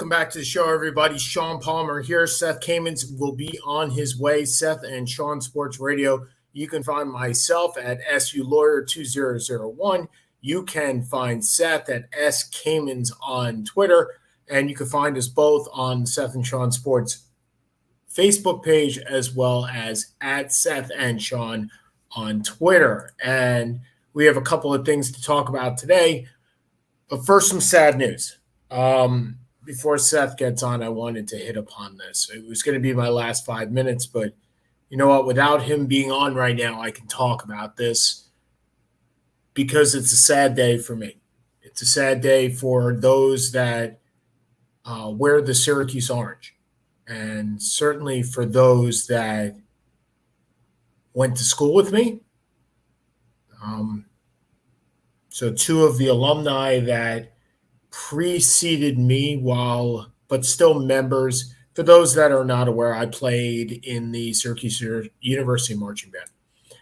welcome back to the show, everybody. Sean Palmer here. Seth Kamens will be on his way. Seth and Sean Sports Radio. You can find myself at SULawyer2001. You can find Seth at S Kamens on Twitter. And you can find us both on Seth and Sean Sports Facebook page, as well as at Seth and Sean on Twitter. And we have a couple of things to talk about today. But first, some sad news. Before Seth gets on, I wanted to hit upon this. It was going to be my last 5 minutes, but you know what? Without him being on right now, I can talk about this because it's a sad day for me. It's a sad day for those that wear the Syracuse orange, and certainly for those that went to school with me. So two of the alumni that preceded me but still members. For those that are not aware, I played in the Syracuse University Marching Band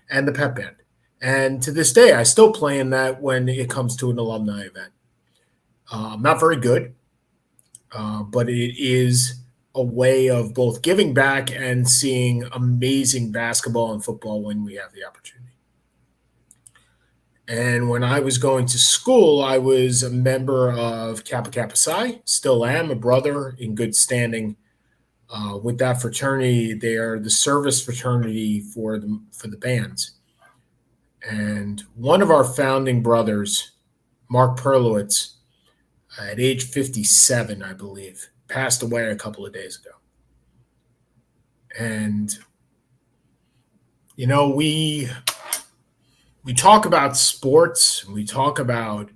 and the Pep Band. And to this day, I still play in that when it comes to an alumni event. I'm not very good, but it is a way of both giving back and seeing amazing basketball and football when we have the opportunity. And when I was going to school, I was a member of Kappa Kappa Psi, still am, a brother in good standing with that fraternity. They are the service fraternity for the bands. And one of our founding brothers, Mark Perlowitz, at age 57, I believe, passed away a couple of days ago. And, you know, we talk about sports, and we talk about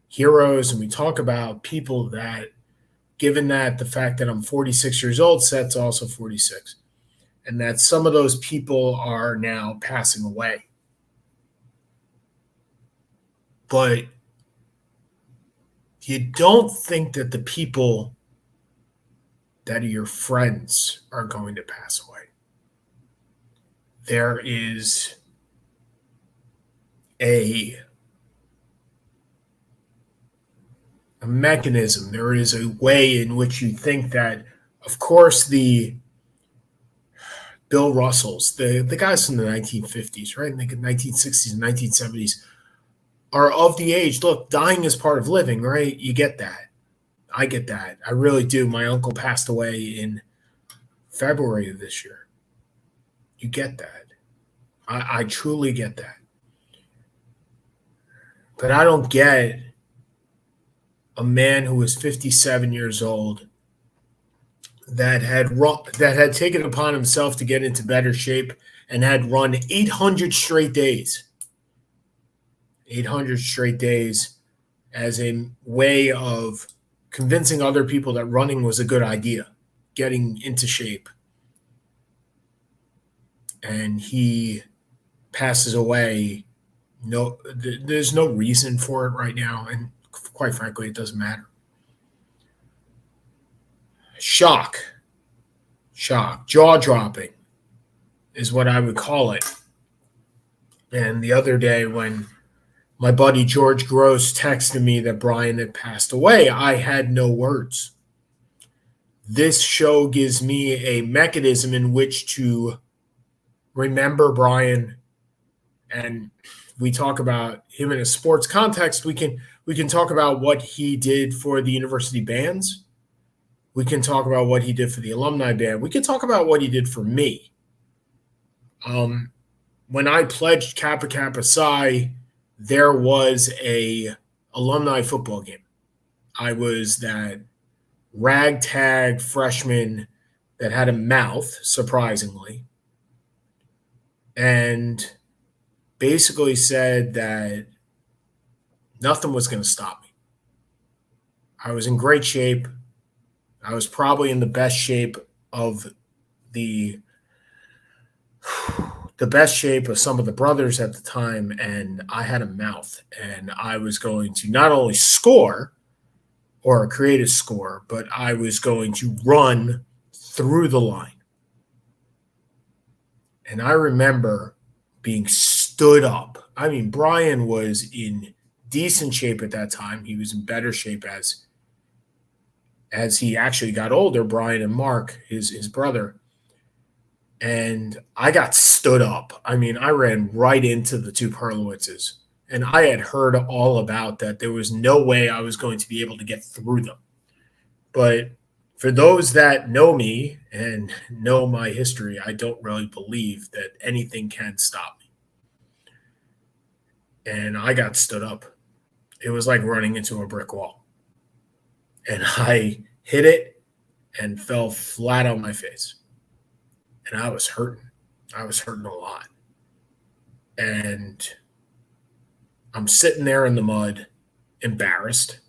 heroes, and we talk about people that, given that the fact that I'm 46 years old, Seth's also 46, and that some of those people are now passing away. But you don't think that the people that are your friends are going to pass away. There is a mechanism. There is a way in which you think that, of course, the Bill Russells, the guys from the 1950s, right, in the 1960s and 1970s, are of the age. Look, dying is part of living, right? You get that. I get that. I really do. My uncle passed away in February of this year. You get that. I truly get that. But I don't get a man who was 57 years old that had taken upon himself to get into better shape and had run 800 straight days. 800 straight days as a way of convincing other people that running was a good idea, getting into shape. And he passes away. No, there's no reason for it right now, and quite frankly, it doesn't matter. Shock, jaw-dropping is what I would call it. And the other day when my buddy George Gross texted me that Brian had passed away, I had no words. This show gives me a mechanism in which to remember Brian, and we talk about him in a sports context. We can talk about what he did for the university bands. We can talk about what he did for the alumni band. We can talk about what he did for me. When I pledged Kappa Kappa Psi, there was a alumni football game. I was that ragtag freshman that had a mouth, surprisingly, and basically said that nothing was going to stop me. I was in great shape. I was probably in the best shape of the best shape of some of the brothers at the time, and I had a mouth, and I was going to not only score or create a score, but I was going to run through the line. And I remember being stood up. I mean, Brian was in decent shape at that time. He was in better shape as as he actually got older, Brian and Mark, his brother, and I got stood up. I mean, I ran right into the two Perlowitzes, and I had heard all about that. There was no way I was going to be able to get through them. But for those that know me and know my history, I don't really believe that anything can stop me. And I got stood up. It was like running into a brick wall. And I hit it and fell flat on my face. And I was hurting. I was hurting a lot. And I'm sitting there in the mud, embarrassed.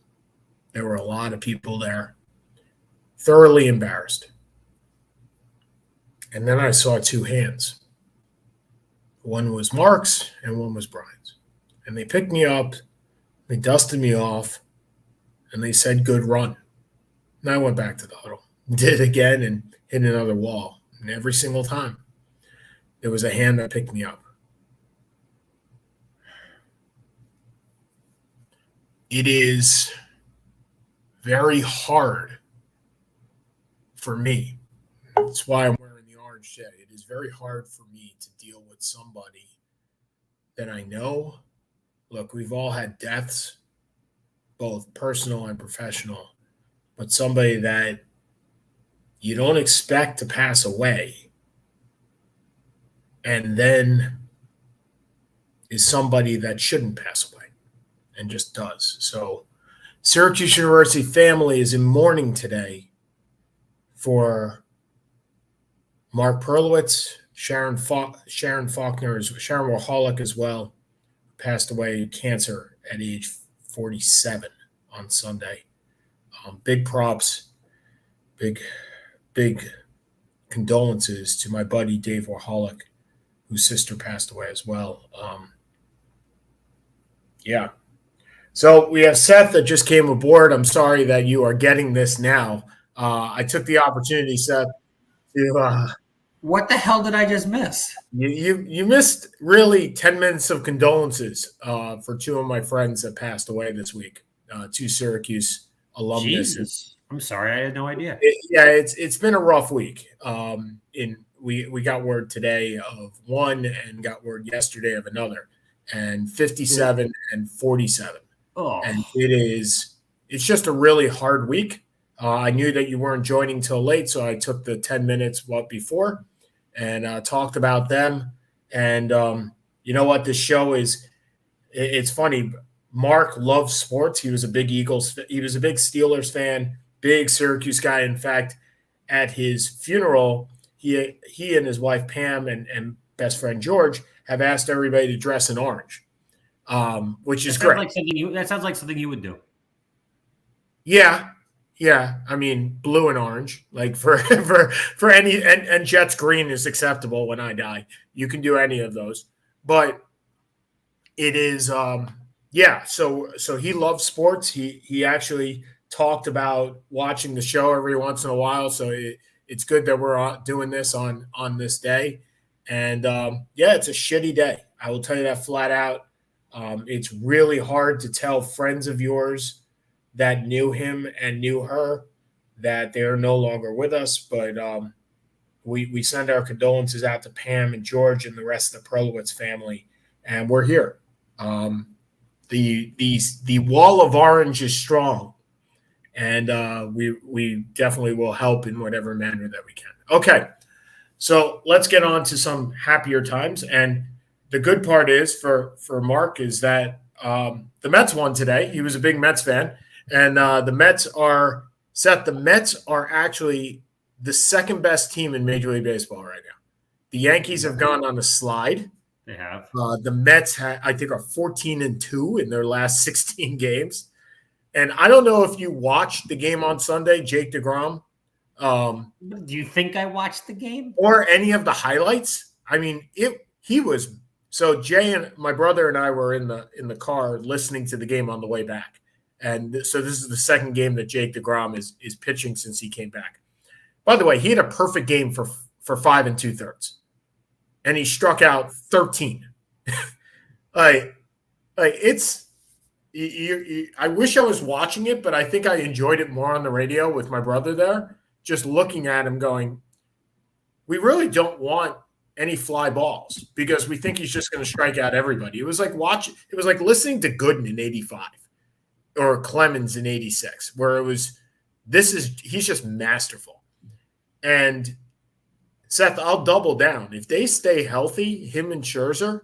There were a lot of people there, thoroughly embarrassed. And then I saw two hands. One was Mark's and one was Brian's. And they picked me up, they dusted me off, and they said, "Good run." And I went back to the huddle, did it again, and hit another wall. And every single time, there was a hand that picked me up. It is very hard for me. That's why I'm wearing the orange shed. It is very hard for me to deal with somebody that I know. Look, we've all had deaths, both personal and professional, but somebody that you don't expect to pass away and then is somebody that shouldn't pass away and just does. So Syracuse University family is in mourning today for Mark Perlowitz, Sharon Faulkner, Sharon Warholic as well, passed away of cancer at age 47 on Sunday. Big props, big condolences to my buddy Dave Warholic, whose sister passed away as well. Yeah. So we have Seth that just came aboard. I'm sorry that you are getting this now. I took the opportunity, Seth, to what the hell did I just miss? You missed really 10 minutes of condolences for two of my friends that passed away this week. Two Syracuse alumnus. Jesus. I'm sorry, I had no idea. It's been a rough week. We got word today of one and got word yesterday of another, and 57 and 47. Oh. And it's just a really hard week. I knew that you weren't joining till late, so I took the 10 minutes before and talked about them. And you know what? This show it's funny. Mark loves sports. He was a big Steelers fan, big Syracuse guy. In fact, at his funeral, he and his wife Pam and best friend George have asked everybody to dress in orange, which is great. That sounds like something you would do. Yeah. I mean, blue and orange, like for any, and Jets green is acceptable when I die. You can do any of those, but it is, yeah. So he loves sports. He actually talked about watching the show every once in a while. So it's good that we're doing this on this day. And yeah, it's a shitty day. I will tell you that flat out. It's really hard to tell friends of yours that knew him and knew her that they're no longer with us. But we send our condolences out to Pam and George and the rest of the Perlowitz family. And we're here. The wall of orange is strong. And we definitely will help in whatever manner that we can. Okay. So let's get on to some happier times. And the good part is for Mark is that the Mets won today. He was a big Mets fan. And the Mets are actually the second best team in Major League Baseball right now. The Yankees have gone on a slide. They have. The Mets, I think, are 14-2 in their last 16 games. And I don't know if you watched the game on Sunday, Jake Degrom. Do you think I watched the game? Or any of the highlights? I mean, he was – so Jay and my brother and I were in the car listening to the game on the way back. And so this is the second game that Jake Degrom is pitching since he came back. By the way, he had a perfect game for 5 2/3, and he struck out 13. Like it's I wish I was watching it, but I think I enjoyed it more on the radio with my brother there, just looking at him going, we really don't want any fly balls because we think he's just going to strike out everybody. It was like listening to Gooden in 85 or Clemens in 86, where it was, he's just masterful. And Seth, I'll double down. If they stay healthy, him and Scherzer,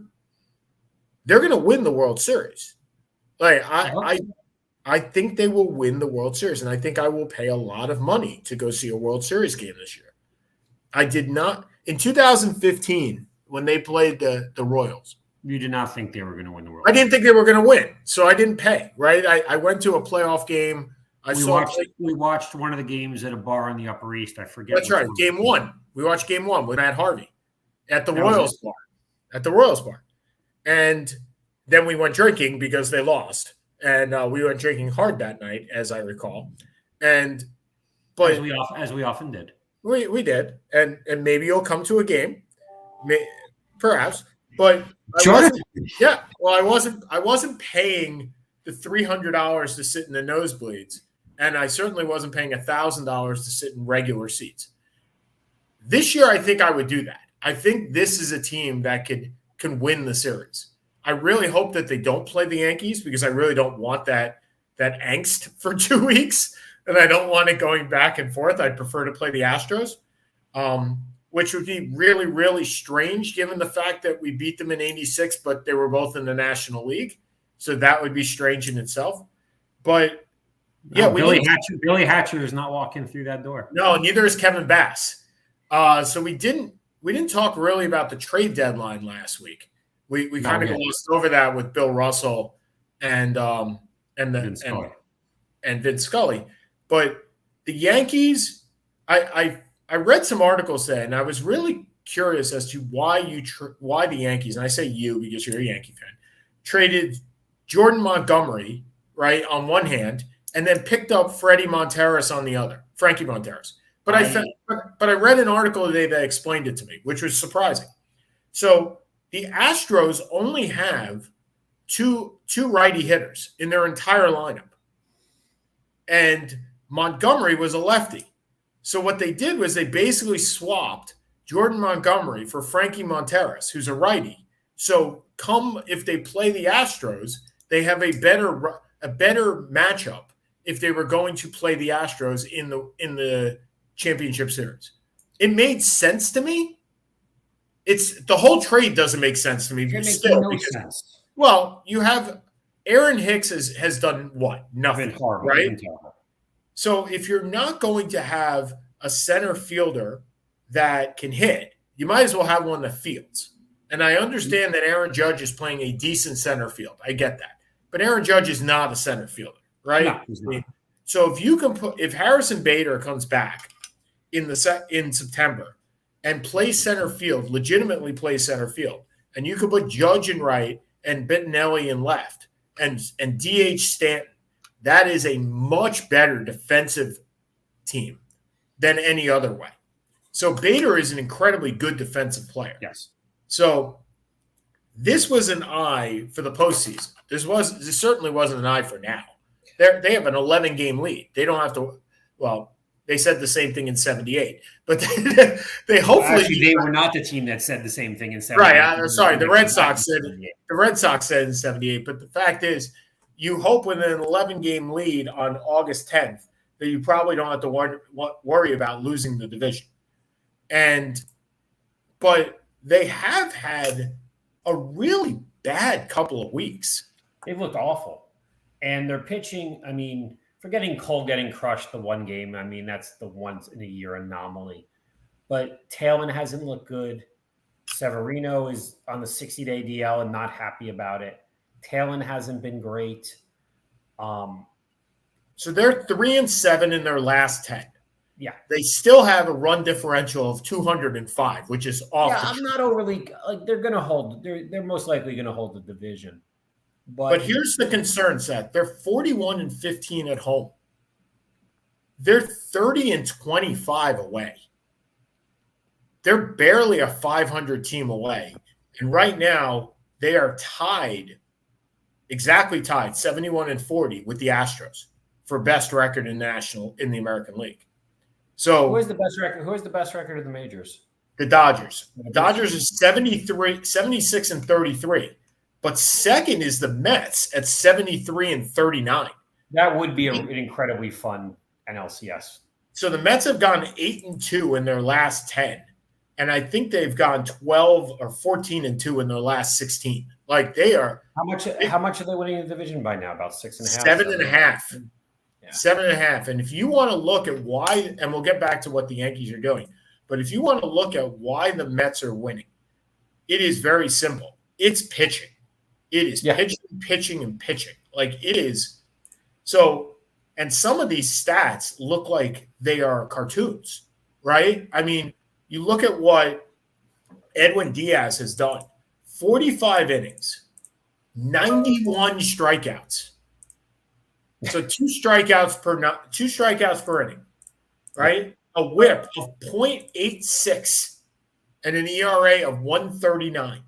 they're going to win the World Series. Like I think they will win the World Series, and I think I will pay a lot of money to go see a World Series game this year. I did not in 2015 when they played the Royals. You did not think they were going to win the World I didn't think they were going to win, so I didn't pay. Right? I went to a playoff game. We watched one of the games at a bar on the Upper East. I forget. That's right. Game 1. We watched Game 1 with Matt Harvey at the Royals bar. At the Royals bar, and then we went drinking because they lost, and we went drinking hard that night, as I recall. But as we often did. We did, and maybe you'll come to a game, perhaps. But sure. I wasn't paying the $300 to sit in the nosebleeds, and I certainly wasn't paying $1,000 to sit in regular seats. This year, I think I would do that. I think this is a team that can win the series. I really hope that they don't play the Yankees because I really don't want that angst for 2 weeks. And I don't want it going back and forth. I'd prefer to play the Astros, which would be really, really strange given the fact that we beat them in 86, but they were both in the National League. So that would be strange in itself. But, yeah. Billy Hatcher is not walking through that door. No, neither is Kevin Bass. So we didn't talk really about the trade deadline last week. We kind of glossed over that with Bill Russell and Vince Scully. But the Yankees, I read some articles today, and I was really curious as to why the Yankees, and I say you because you're a Yankee fan, traded Jordan Montgomery, right, on one hand, and then picked up Frankie Monteris on the other, Frankie Monteris. But I read an article today that explained it to me, which was surprising. So the Astros only have two righty hitters in their entire lineup. And Montgomery was a lefty. So what they did was they basically swapped Jordan Montgomery for Frankie Monteris, who's a righty. So if they play the Astros, they have a better matchup if they were going to play the Astros in the championship series. It made sense to me. The whole trade doesn't make sense to me. It makes no sense. Well, you have Aaron Hicks has done what? Nothing, right? So if you're not going to have a center fielder that can hit, you might as well have one that fields. And I understand that Aaron Judge is playing a decent center field. I get that. But Aaron Judge is not a center fielder, right? No, he's not. So if Harrison Bader comes back in September and plays center field, legitimately plays center field, and you could put Judge in right and Bettinelli in left and DH Stanton, that is a much better defensive team than any other way. So Bader is an incredibly good defensive player. Yes. So this was an eye for the postseason. This certainly wasn't an eye for now. They have an 11-game lead. They don't have to. Well, they said the same thing in '78, but they hopefully they were not the team that said the same thing in '78. Right. Sorry, the Red Sox said in '78. But the fact is, you hope with an 11-game lead on August 10th that you probably don't have to worry about losing the division. But they have had a really bad couple of weeks. They've looked awful. And their pitching, I mean, forgetting Cole getting crushed the one game, I mean, that's the once in a year anomaly. But Taylor hasn't looked good. Severino is on the 60-day DL and not happy about it. Taylor hasn't been great. So they're 3-7 in their last 10. Yeah. They still have a run differential of 205, which is off. Yeah, I'm not overly like they're going to hold. They're most likely going to hold the division. But here's the concern, Seth. They're 41-15 at home. They're 30-25 away. They're barely a 500 team away. And right now, they are tied exactly tied 71-40 with the Astros for best record in the American League. So who has the best record? Who has the best record of the majors? the Dodgers. Dodgers is 76-33. But second is the Mets at 73-39. That would be an incredibly fun NLCS. So the Mets have gone 8-2 in their last 10. And I think they've gone 12 or 14-2 in their last 16. Like they are. How much are they winning the division by now? About 6.5? 7.5. Yeah. 7.5. And if you want to look at why, and we'll get back to what the Yankees are doing, but if you want to look at why the Mets are winning, it is very simple. It's pitching. It is pitching, and pitching. Like it is. So, and some of these stats look like they are cartoons, right? I mean, you look at what Edwin Diaz has done. 45 innings, 91 strikeouts. So two strikeouts per inning, right? A whip of .86 and an ERA of 1.39.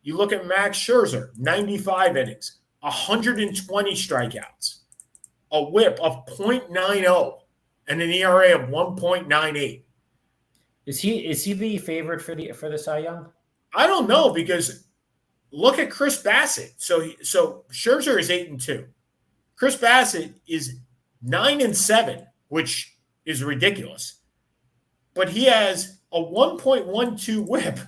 You look at Max Scherzer, 95 innings, 120 strikeouts, a whip of .90 and an ERA of 1.98. Is he the favorite for the Cy Young? I don't know because look at Chris Bassett. So Scherzer is 8-2. Chris Bassett is 9-7, which is ridiculous. But he has a 1.12 whip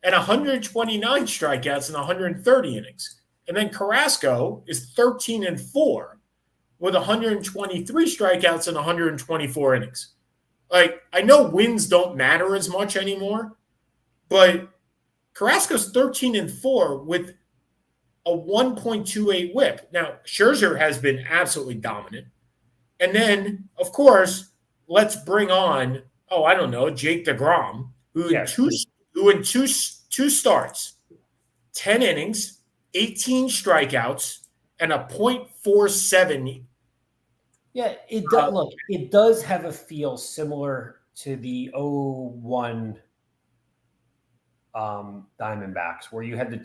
and 129 strikeouts in 130 innings. And then Carrasco is 13-4 with 123 strikeouts in 124 innings. Like, I know wins don't matter as much anymore, but Carrasco's 13-4 with a 1.28 whip. Now, Scherzer has been absolutely dominant. And then, of course, let's bring on, Jacob Degrom, who in two starts, 10 innings, 18 strikeouts, and a .47. Yeah, it does. Look, it does have a feel similar to the 01 Diamondbacks, where you had the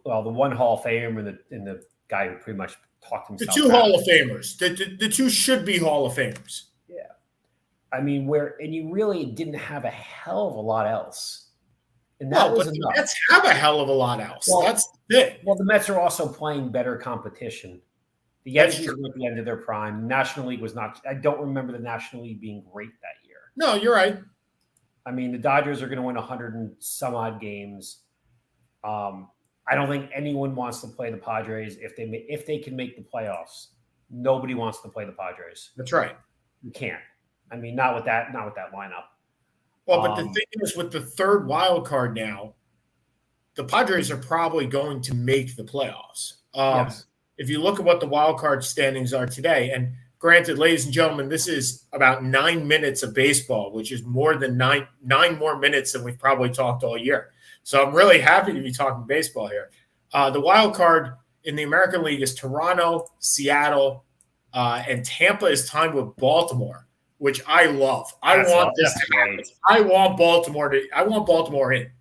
one Hall of Famer and the guy who pretty much talked himself. The two Hall of Famers. The two should be Hall of Famers. Yeah, I mean, and you really didn't have a hell of a lot else. And that was enough. The Mets have a hell of a lot else. Well, that's the thing. Well, the Mets are also playing better competition. The Yankees were at the end of their prime. National League was not. I don't remember the National League being great that year. No, you're right. I mean, the Dodgers are going to win 100 and some odd games. I don't think anyone wants to play the Padres if they can make the playoffs. Nobody wants to play the Padres. That's right. You can't. I mean, not with that lineup. Well, but the thing is, with the third wild card now, the Padres are probably going to make the playoffs. Yes. If you look at what the wild card standings are today, and granted, ladies and gentlemen, this is about 9 minutes of baseball, which is more than nine more minutes than we've probably talked all year. So I'm really happy to be talking baseball here. The wild card in the American League is Toronto, Seattle, and Tampa is timed with Baltimore, which I love. I want Baltimore in.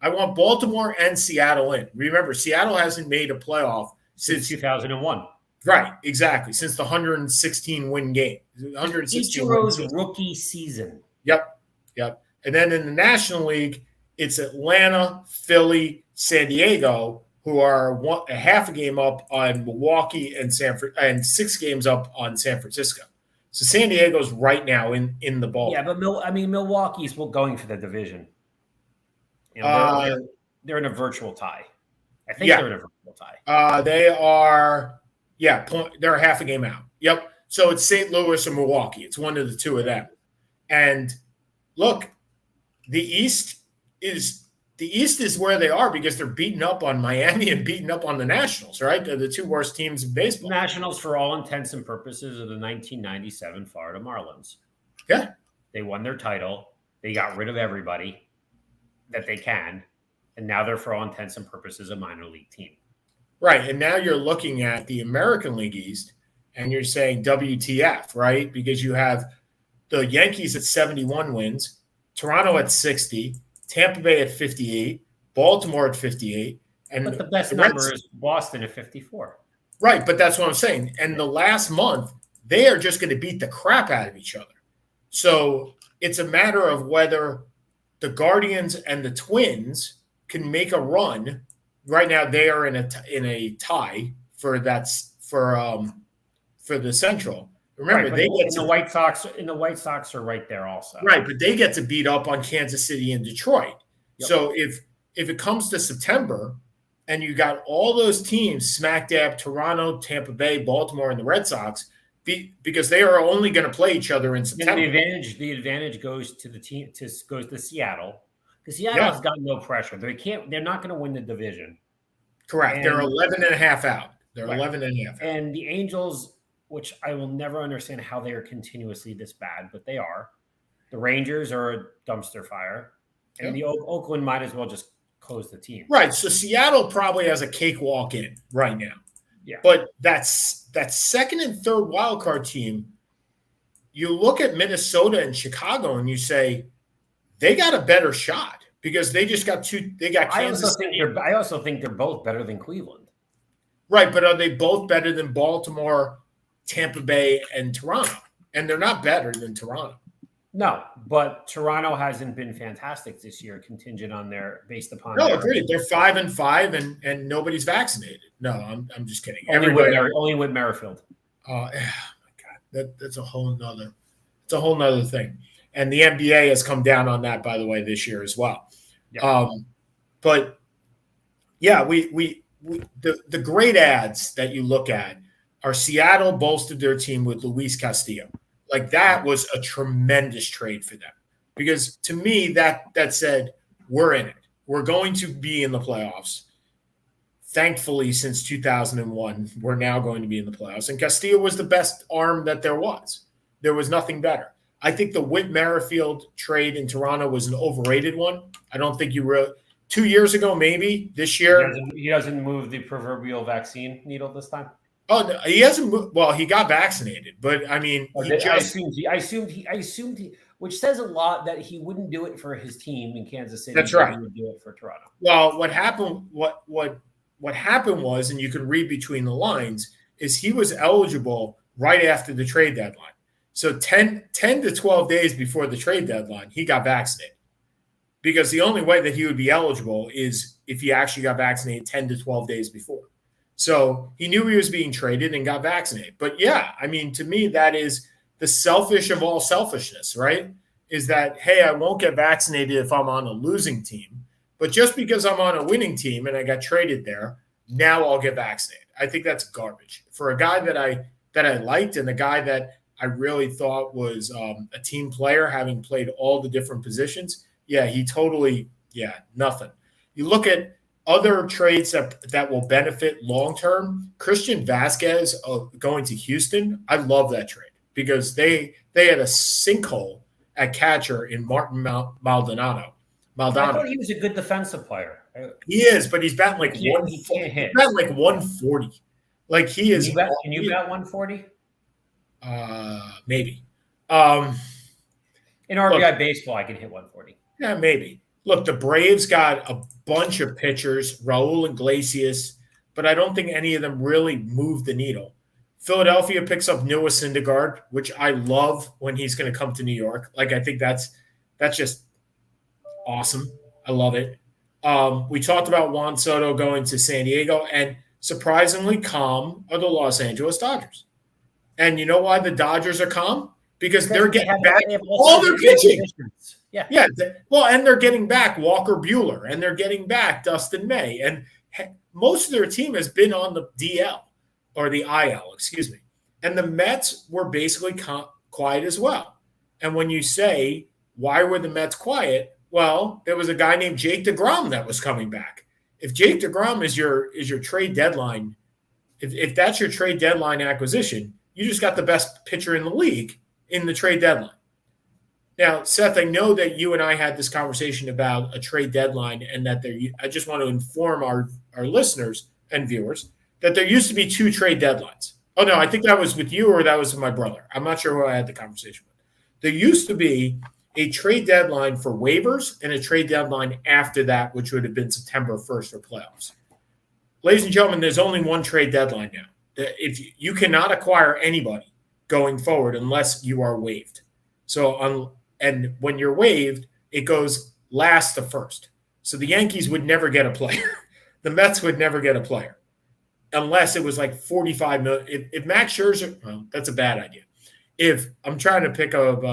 I want Baltimore and Seattle in. Remember, Seattle hasn't made a playoff since 2001. Right, exactly. Since the 116 win game. Ichiro's rookie season. Yep. And then in the National League, it's Atlanta, Philly, San Diego, who are a half a game up on Milwaukee and 6 games up on San Francisco. So San Diego's right now in the ball. Yeah, but Milwaukee's going for the division. They're in a virtual tie. I think they're in a virtual tie. They are, they're a half a game out. Yep. So it's St. Louis or Milwaukee. It's one of the two of them. And look, the East is where they are because they're beating up on Miami and beating up on the Nationals, right? They're the two worst teams in baseball. Nationals, for all intents and purposes, are the 1997 Florida Marlins. Yeah. They won their title. They got rid of everybody that they can. And now they're, for all intents and purposes, a minor league team. Right. And now you're looking at the American League East and you're saying WTF, right? Because you have the Yankees at 71 wins, Toronto at 60, Tampa Bay at 58, Baltimore at 58. But the best number is Boston at 54. Right, but that's what I'm saying. And the last month, they are just going to beat the crap out of each other. So it's a matter of whether the Guardians and the Twins can make a run. Right now, they are in a tie for the Central. Remember, right, they get the White Sox. And the White Sox are right there also. Right, but they get to beat up on Kansas City and Detroit. Yep. So if it comes to September and you got all those teams smack dab, Toronto, Tampa Bay, Baltimore, and the Red Sox, because they are only going to play each other in September. The advantage goes to the team. Goes to Seattle, because Seattle has got no pressure. They're not going to win the division. Correct. They're 11 and a half out. They're right. 11 and a half out. And the Angels, which I will never understand how they are continuously this bad, but they are. The Rangers are a dumpster fire, and the Oakland might as well just close the team. Right. So Seattle probably has a cakewalk in right now. Yeah. But that second and third wild card team, you look at Minnesota and Chicago and you say they got a better shot because they just got They got Kansas City. I also think they're both better than Cleveland. Right, but are they both better than Baltimore, Tampa Bay, and Toronto? And they're not better than Toronto. No, but Toronto hasn't been fantastic this year, contingent on based upon. No, agreed. They're 5-5, and nobody's vaccinated. No, I'm just kidding. Only with Merrifield. Oh my God, that's a whole nother thing. And the NBA has come down on that, by the way, this year as well. Yeah. But yeah, the great ads that you look at are Seattle bolstered their team with Luis Castillo. Like that was a tremendous trade for them because to me that said we're in it. We're going to be in the playoffs. Thankfully, since 2001, we're now going to be in the playoffs. And Castillo was the best arm that there was. There was nothing better. I think the Whit Merrifield trade in Toronto was an overrated one. I don't think you really 2 years ago, maybe this year. He doesn't move the proverbial vaccine needle this time. Oh, no, he hasn't moved. Well, he got vaccinated, but I mean, I assumed he, which says a lot that he wouldn't do it for his team in Kansas City. That's right. He would do it for Toronto. Well, what happened? What happened was, and you can read between the lines, is he was eligible right after the trade deadline. So 10 to 12 days before the trade deadline, he got vaccinated. Because the only way that he would be eligible is if he actually got vaccinated 10 to 12 days before. So he knew he was being traded and got vaccinated. But yeah, I mean, to me, that is the selfish of all selfishness, right? Is that, hey, I won't get vaccinated if I'm on a losing team. But just because I'm on a winning team and I got traded there, now I'll get vaccinated. I think that's garbage. For a guy that I liked and the guy that I really thought was a team player, having played all the different positions, yeah, he totally, nothing. You look at other trades that will benefit long-term, Christian Vasquez going to Houston, I love that trade because they had a sinkhole at catcher in Martin Maldonado. I thought he was a good defensive player. He is, but he's batting like 140. Like he is. Can you bat 140? Maybe. In RBI baseball, I can hit 140. Yeah, maybe. Look, the Braves got a bunch of pitchers, Raul Iglesias, but I don't think any of them really moved the needle. Philadelphia picks up Noah Syndergaard, which I love when he's going to come to New York. Like, I think that's just awesome. I love it. We talked about Juan Soto going to San Diego, and surprisingly calm are the Los Angeles Dodgers. And you know why the Dodgers are calm? Because they're getting back all their pitching. Yeah. Well, and they're getting back Walker Buehler, and they're getting back Dustin May. And most of their team has been on the DL or the IL, excuse me. And the Mets were basically quiet as well. And when you say, why were the Mets quiet? Well, there was a guy named Jake Degrom that was coming back. If Jake Degrom is your trade deadline, if that's your trade deadline acquisition, you just got the best pitcher in the league in the trade deadline. Now, Seth, I know that you and I had this conversation about a trade deadline and that I just want to inform our listeners and viewers that there used to be 2 trade deadlines. Oh, no, I think that was with you or that was with my brother. I'm not sure who I had the conversation with. There used to be a trade deadline for waivers and a trade deadline after that, which would have been September 1st for playoffs. Ladies and gentlemen, there's only one trade deadline now. If you cannot acquire anybody going forward unless you are waived. And when you're waived, it goes last to first. So the Yankees would never get a player. The Mets would never get a player unless it was like 45 million. If Max Scherzer, well, that's a bad idea. If I'm trying to pick up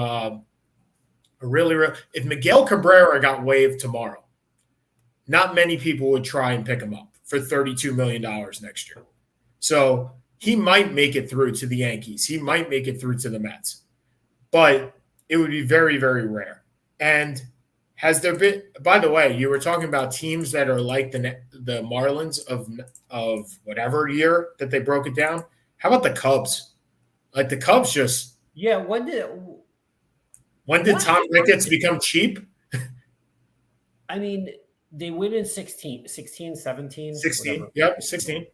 if Miguel Cabrera got waived tomorrow, not many people would try and pick him up for $32 million next year. So he might make it through to the Yankees. He might make it through to the Mets. But it would be very, very rare. And has there been – by the way, you were talking about teams that are like the Marlins of whatever year that they broke it down. How about the Cubs? Like the Cubs just – Yeah, when did Tom Ricketts become cheap? I mean, they win in 16, 17. 16, whatever. Yep, 16.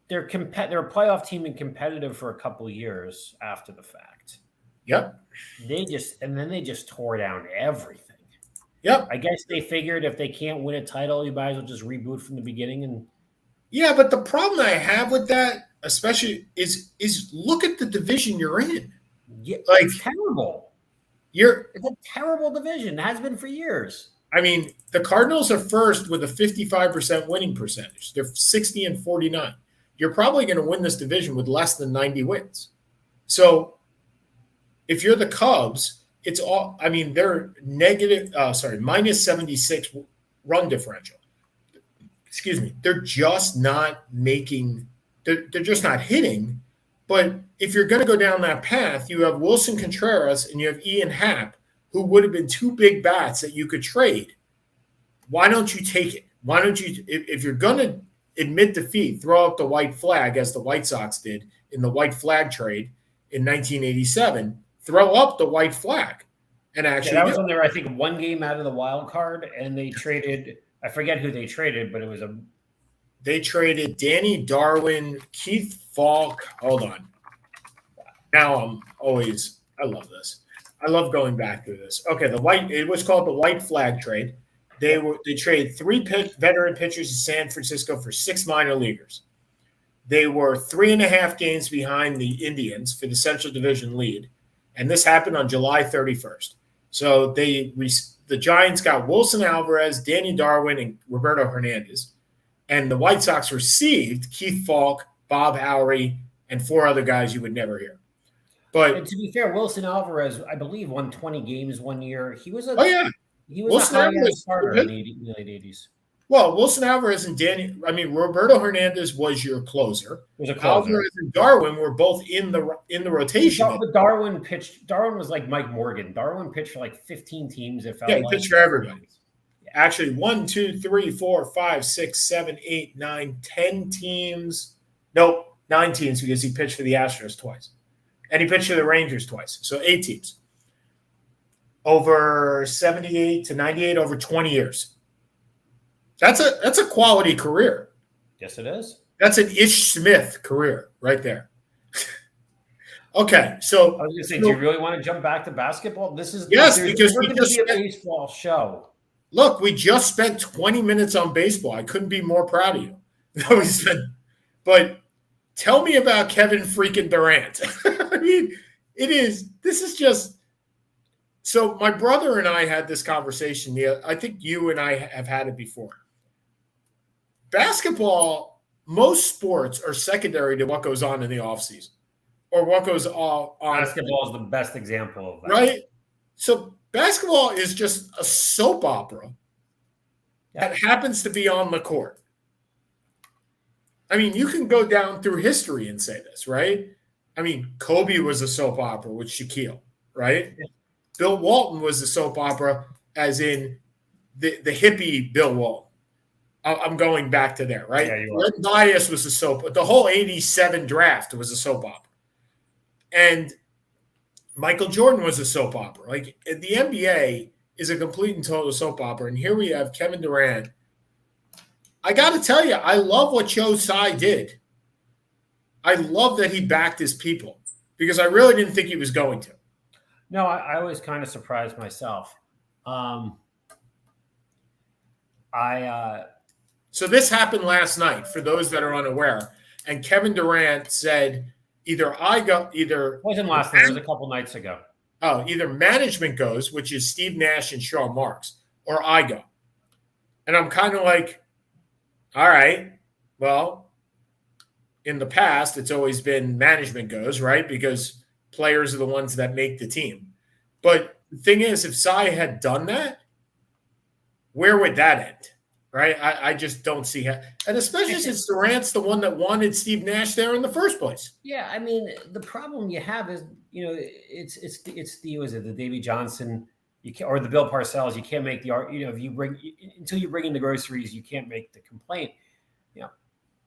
They're a playoff team and competitive for a couple of years after the fact. Yep. They just tore down everything. Yep. I guess they figured if they can't win a title, you might as well just reboot from the beginning. And yeah, but the problem I have with that, especially, is look at the division you're in. Yeah, like it's terrible. It's a terrible division. It has been for years. I mean, the Cardinals are first with a 55% winning percentage. They're 60-49. You're probably going to win this division with less than 90 wins. So if you're the Cubs, it's all – I mean, they're minus 76 run differential. Excuse me. They're just not making – they're just not hitting. But if you're going to go down that path, you have Wilson Contreras and you have Ian Happ, who would have been two big bats that you could trade. Why don't you take it? Why don't you – if you're going to – admit defeat, throw up the white flag as the White Sox did in the white flag trade in 1987, throw up the white flag. And actually, that was when they were, I think, one game out of the wild card, and they traded, I forget who they traded, but it was they traded Danny Darwin, Keith Falk. Hold on. Now I love this. I love going back through this. Okay, it was called the white flag trade. They traded three veteran pitchers to San Francisco for 6 minor leaguers. They were 3.5 games behind the Indians for the Central Division lead, and this happened on July 31st. So the Giants got Wilson Alvarez, Danny Darwin, and Roberto Hernandez, and the White Sox received Keith Falk, Bob Howry, and 4 other guys you would never hear. But to be fair, Wilson Alvarez, I believe, won 20 games one year. He was He was Wilson a high-end starter in the late 80s. Well, Wilson Alvarez and Roberto Hernandez was your closer. Alvarez and Darwin were both in the rotation. But Darwin was like Mike Morgan. Darwin pitched for like 15 teams. It felt he pitched for everybody. Yeah. Actually, 1, 2, 3, 4, 5, 6, 7, 8, 9, 10 teams. Nope, 9 teams because he pitched for the Astros twice. And he pitched for the Rangers twice. So 8 teams. Over 78 to 98, over 20 years. That's a quality career. Yes, it is. That's an Ish Smith career right there. Okay, so I was going to say, do you really want to jump back to basketball? Because we just a baseball show. Look, we just spent 20 minutes on baseball. I couldn't be more proud of you. But tell me about Kevin Freaking Durant. I mean, this is just. So my brother and I had this conversation. I think you and I have had it before. Basketball, most sports are secondary to what goes on in the offseason or what goes on. Basketball is the best example of that. Right? So basketball is just a soap opera that happens to be on the court. I mean, you can go down through history and say this, right? I mean, Kobe was a soap opera with Shaquille, right? Yeah. Bill Walton was a soap opera, as in the hippie Bill Walton. I'm going back to there, right? Yeah, you are. Len Bias was a soap. The whole '87 draft was a soap opera, and Michael Jordan was a soap opera. Like the NBA is a complete and total soap opera, and here we have Kevin Durant. I got to tell you, I love what Joe Tsai did. I love that he backed his people because I really didn't think he was going to. No, I was kind of surprised myself. So this happened last night. For those that are unaware, and Kevin Durant said either It wasn't last night. It was a couple nights ago. Oh, either management goes, which is Steve Nash and Sean Marks, or I go. And I'm kind of like, all right, well, in the past, it's always been management goes, right? Because players are the ones that make the team. But the thing is, if Cy had done that, where would that end? Right? I just don't see how. And especially since Durant's the one that wanted Steve Nash there in the first place. Yeah, I mean, the problem you have is, it's the Davey Johnson, or the Bill Parcells. You can't make the if until you bring in the groceries, you can't make the complaint.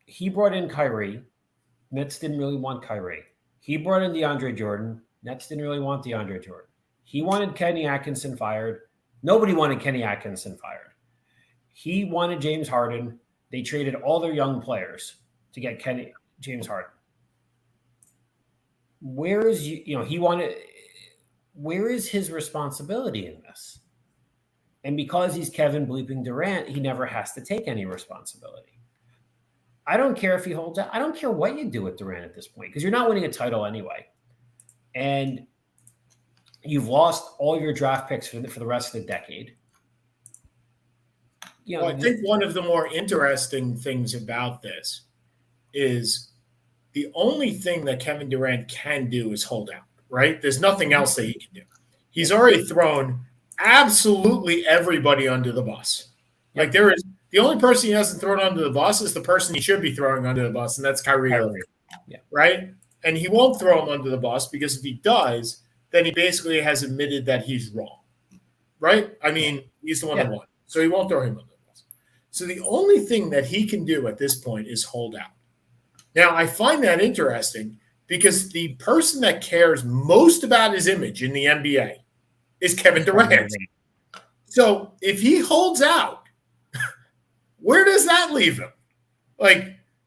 He brought in Kyrie. Nets didn't really want Kyrie. He brought in DeAndre Jordan. Nets didn't really want DeAndre Jordan. He wanted Kenny Atkinson fired. Nobody wanted Kenny Atkinson fired. He wanted James Harden. They traded all their young players to get James Harden. Where is where is his responsibility in this? And because he's Kevin bleeping Durant, he never has to take any responsibility. I don't care if he holds out. I don't care what you do with Durant at this point, because you're not winning a title anyway. And you've lost all your draft picks for the rest of the decade. Well, I think one of the more interesting things about this is the only thing that Kevin Durant can do is hold out, right? There's nothing else that he can do. He's already thrown absolutely everybody under the bus. Like, there is the only person he hasn't thrown under the bus is the person he should be throwing under the bus, and that's Kyrie Irving, right? And he won't throw him under the bus, because if he does, then he basically has admitted that he's wrong, right? I mean, he's the one that won, so he won't throw him under the bus. So the only thing that he can do at this point is hold out. Now, I find that interesting, because the person that cares most about his image in the NBA is Kevin Durant. So if he holds out, where does that leave him?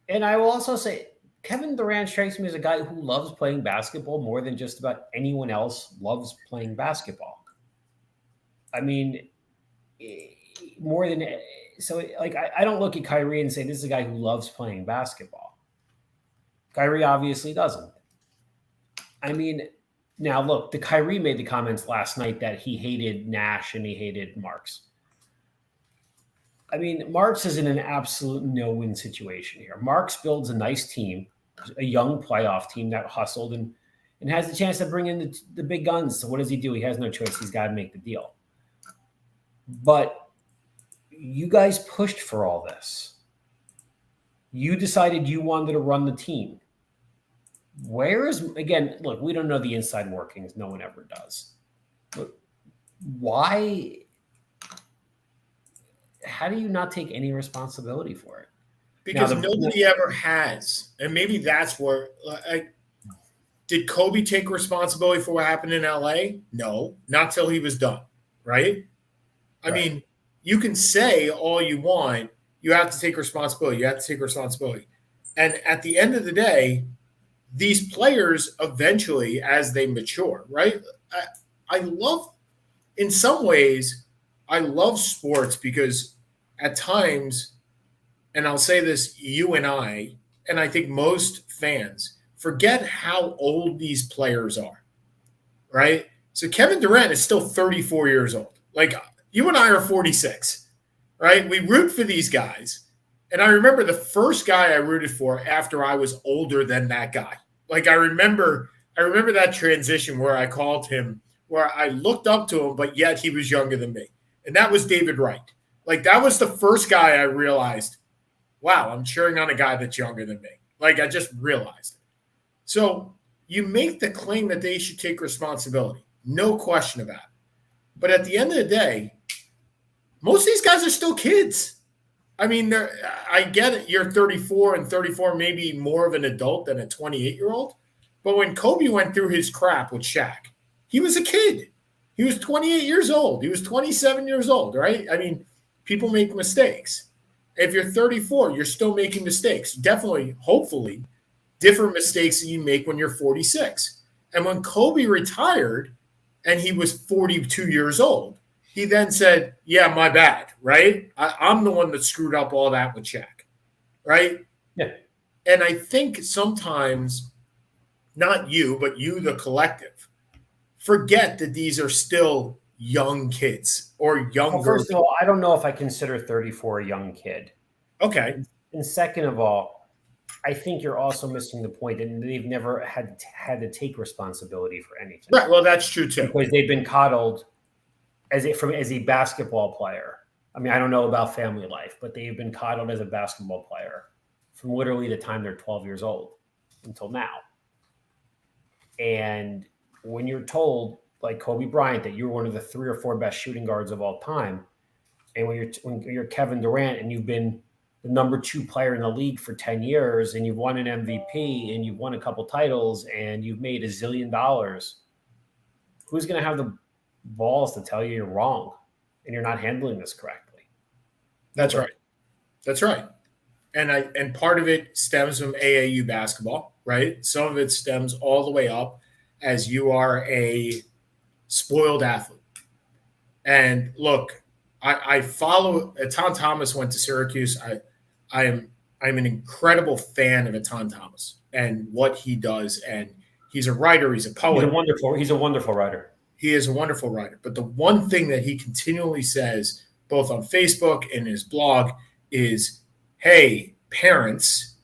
And I will also say, Kevin Durant strikes me as a guy who loves playing basketball more than just about anyone else loves playing basketball. I mean, more than so. I don't look at Kyrie and say this is a guy who loves playing basketball. Kyrie obviously doesn't. I mean, now look, the Kyrie made the comments last night that he hated Nash and he hated Marks. I mean, Marks is in an absolute no-win situation here. Marks builds a nice team, a young playoff team that hustled and has the chance to bring in the big guns. So what does he do? He has no choice. He's got to make the deal. But you guys pushed for all this. You decided you wanted to run the team. Again, look, we don't know the inside workings. No one ever does. But why? How do you not take any responsibility for it? Because nobody ever has. And maybe that's where did Kobe take responsibility for what happened in LA? No, not till he was done, right? I mean, you can say all you want. You have to take responsibility. You have to take responsibility. And at the end of the day, these players eventually, as they mature, right? I love, in some ways, I love sports because at times, and I'll say this, you and I think most fans forget how old these players are, right? So Kevin Durant is still 34 years old. Like, you and I are 46, right? We root for these guys. And I remember the first guy I rooted for after I was older than that guy. Like, I remember that transition where I called him, where I looked up to him, but yet he was younger than me. And that was David Wright. Like, that was the first guy I realized, wow, I'm cheering on a guy that's younger than me. Like, I just realized it. So you make the claim that they should take responsibility. No question about it. But at the end of the day, most of these guys are still kids. I mean, I get it. You're 34, and 34 may be more of an adult than a 28-year-old. But when Kobe went through his crap with Shaq, he was a kid. He was 28 years old. He was 27 years old, right? I mean, people make mistakes. If you're 34, you're still making mistakes. Definitely, hopefully, different mistakes than you make when you're 46. And when Kobe retired and he was 42 years old, he then said, yeah, my bad, right? I'm the one that screwed up all that with Shaq, right? Yeah. And I think sometimes, not you, but you, the collective, forget that these are still young kids or younger. Well, first of all, I don't know if I consider 34 a young kid. Okay. And second of all, I think you're also missing the point, and they've never had to take responsibility for anything. Right. Well, that's true too. Because they've been coddled as a basketball player. I mean, I don't know about family life, but they've been coddled as a basketball player from literally the time they're 12 years old until now. And when you're told, like Kobe Bryant, that you're one of the 3 or 4 best shooting guards of all time, and when you're Kevin Durant and you've been the number 2 player in the league for 10 years and you've won an MVP and you've won a couple titles and you've made $1 zillion, who's going to have the balls to tell you you're wrong and you're not handling this correctly? That's right. That's right. And part of it stems from AAU basketball, right? Some of it stems all the way up as you are a spoiled athlete. And look, I follow Etan Thomas went to Syracuse. I'm an incredible fan of Etan Thomas and what he does. And he's a writer. He's a poet. He's a wonderful writer. He is a wonderful writer. But the one thing that he continually says, both on Facebook and his blog, is, hey, parents,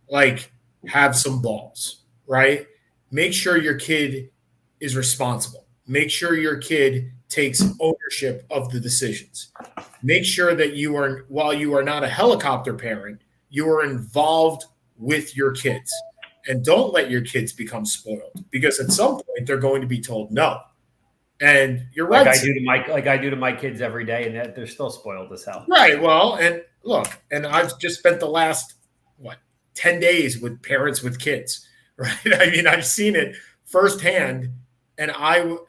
like, have some balls, right? Make sure your kid is responsible. Make sure your kid takes ownership of the decisions. Make sure that while you are not a helicopter parent, you are involved with your kids. And don't let your kids become spoiled, because at some point they're going to be told no. And you're right. Like I do to my kids every day, and they're still spoiled as hell. Right. Well, and look, and I've just spent the last 10 days with parents with kids, right? I mean, I've seen it firsthand. And